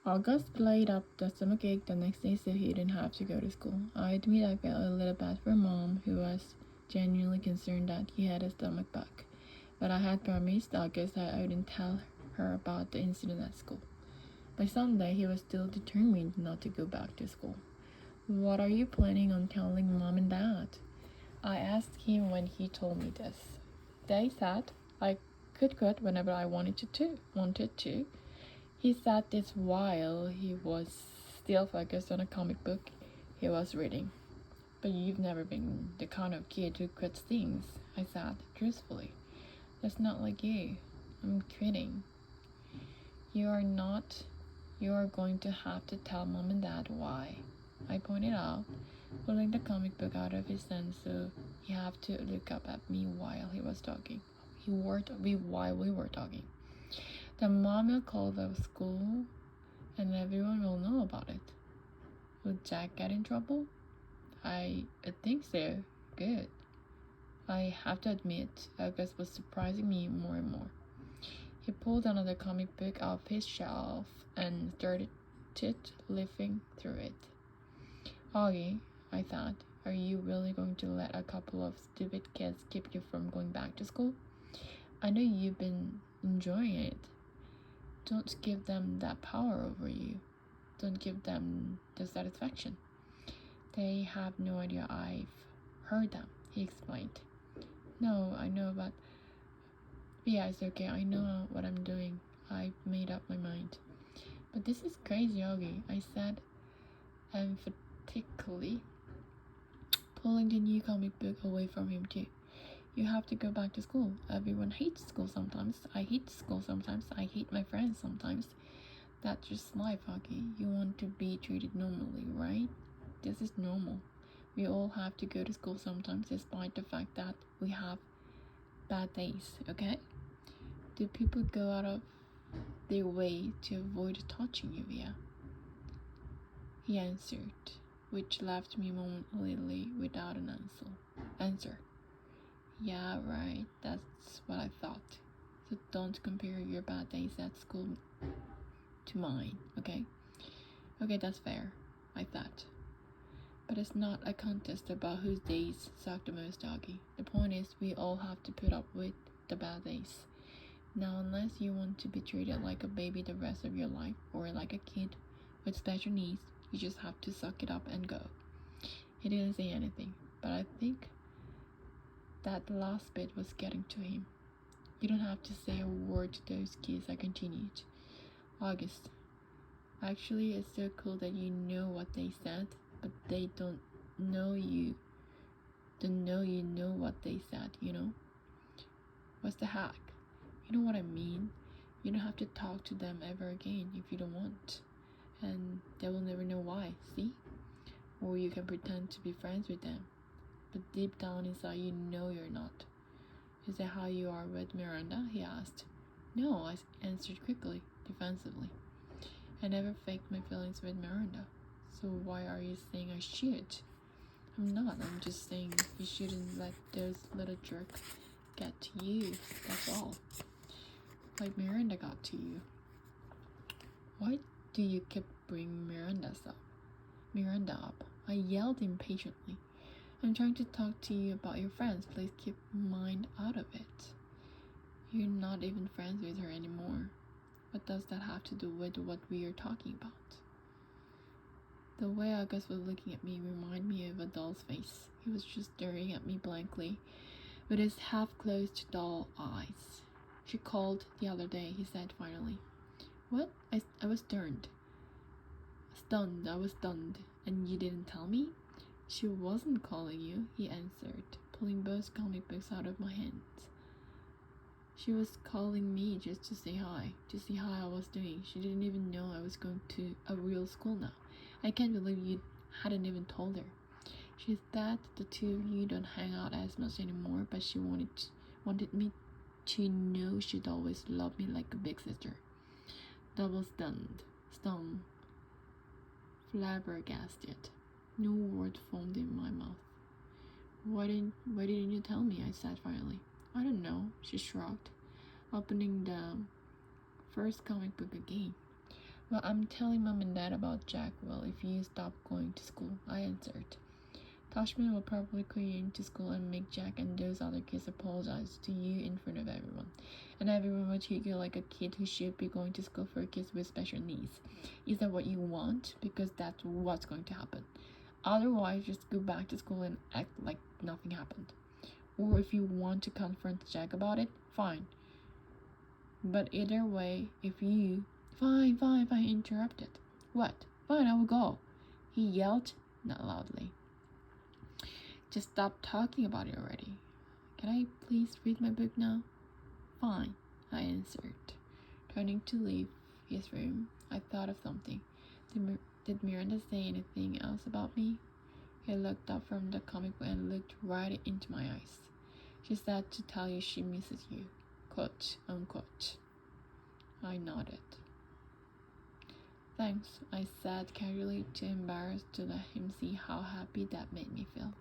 August played up the stomachache the next day so he didn't have to go to school. I admit I felt a little bad for Mom, who was genuinely concerned that he had a stomach bug. But I had promised August that I wouldn't tell her about the incident at school. By Sunday, he was still determined not to go back to school. What are you planning on telling Mom and Dad? I asked him when he told me this. They said I could quit whenever I wanted to. He said this while he was still focused on a comic book he was reading. But you've never been the kind of kid who quits things, I said truthfully. That's not like you. I'm quitting. You are not. You are going to have to tell Mom and Dad why, I pointed out, pulling the comic book out of his hand so he had to look up at me while he was talking. While we were talking. The mom will call the school and everyone will know about it. Would Jack get in trouble? I think so. Good. I have to admit, August was surprising me more and more. He pulled another comic book off his shelf and started leafing through it. Augie, I thought, are you really going to let a couple of stupid kids keep you from going back to school? I know you've been enjoying it. Don't give them that power over you. Don't give them the satisfaction. They have no idea I've heard them, he explained. No, I know, but yeah, it's okay. I know what I'm doing. I've made up my mind. But this is crazy, Augie, I said emphatically, pulling the new comic book away from him too. You have to go back to school. Everyone hates school sometimes. I hate school sometimes. I hate my friends sometimes. That's just life, Augie. You want to be treated normally, right? This is normal. We all have to go to school sometimes despite the fact that we have bad days, okay? Do people go out of their way to avoid touching you, Via? He answered, which left me momentarily without an answer. Yeah, right, that's what I thought. So don't compare your bad days at school to mine, okay? Okay, that's fair, I thought. But it's not a contest about whose days suck the most, Augie. The point is, we all have to put up with the bad days. Now, unless you want to be treated like a baby the rest of your life, or like a kid with special needs, you just have to suck it up and go. He didn't say anything, but I think that last bit was getting to him. You don't have to say a word to those kids, I continued. August, actually, it's so cool that you know what they said, but they don't know you know what they said, you know? What's the hack? You know what I mean? You don't have to talk to them ever again if you don't want. And they will never know why, see? Or you can pretend to be friends with them. But deep down inside you know you're not. Is that how you are with Miranda? He asked. No, I answered quickly, defensively. I never faked my feelings with Miranda. So why are you saying I should? I'm not. I'm just saying you shouldn't let those little jerks get to you. That's all. Like Miranda got to you. Why do you keep bringing Miranda up? I yelled impatiently. I'm trying to talk to you about your friends. Please keep mine out of it. You're not even friends with her anymore. What does that have to do with what we are talking about? The way August was looking at me reminded me of a doll's face. He was just staring at me blankly with his half-closed doll eyes. She called the other day, he said finally. What? I was stunned. I was stunned. And you didn't tell me? She wasn't calling you, he answered, pulling both comic books out of my hands. She was calling me just to say hi, to see how I was doing. She didn't even know I was going to a real school now. I can't believe you hadn't even told her. She said the two of you don't hang out as much anymore, but she wanted me to know she'd always love me like a big sister. Double stunned, flabbergasted. No word formed in my mouth. Why didn't you tell me? I said finally. I don't know, she shrugged, opening the first comic book again. Well, I'm telling mom and dad about Jack. Well, if you stop going to school, I answered. Toshman will probably call you into school and make Jack and those other kids apologize to you in front of everyone. And everyone will treat you like a kid who should be going to school for kids with special needs. Is that what you want? Because that's what's going to happen. Otherwise, just go back to school and act like nothing happened. Or if you want to confront Jack about it, fine. But either way, if you... Fine, interrupted. What? Fine, I will go. He yelled, not loudly. Just stop talking about it already. Can I please read my book now? Fine, I answered. Turning to leave his room, I thought of something. Did Miranda say anything else about me? He looked up from the comic book and looked right into my eyes. She said to tell you she misses you. Quote, unquote. I nodded. Thanks, I said casually, too embarrassed to let him see how happy that made me feel.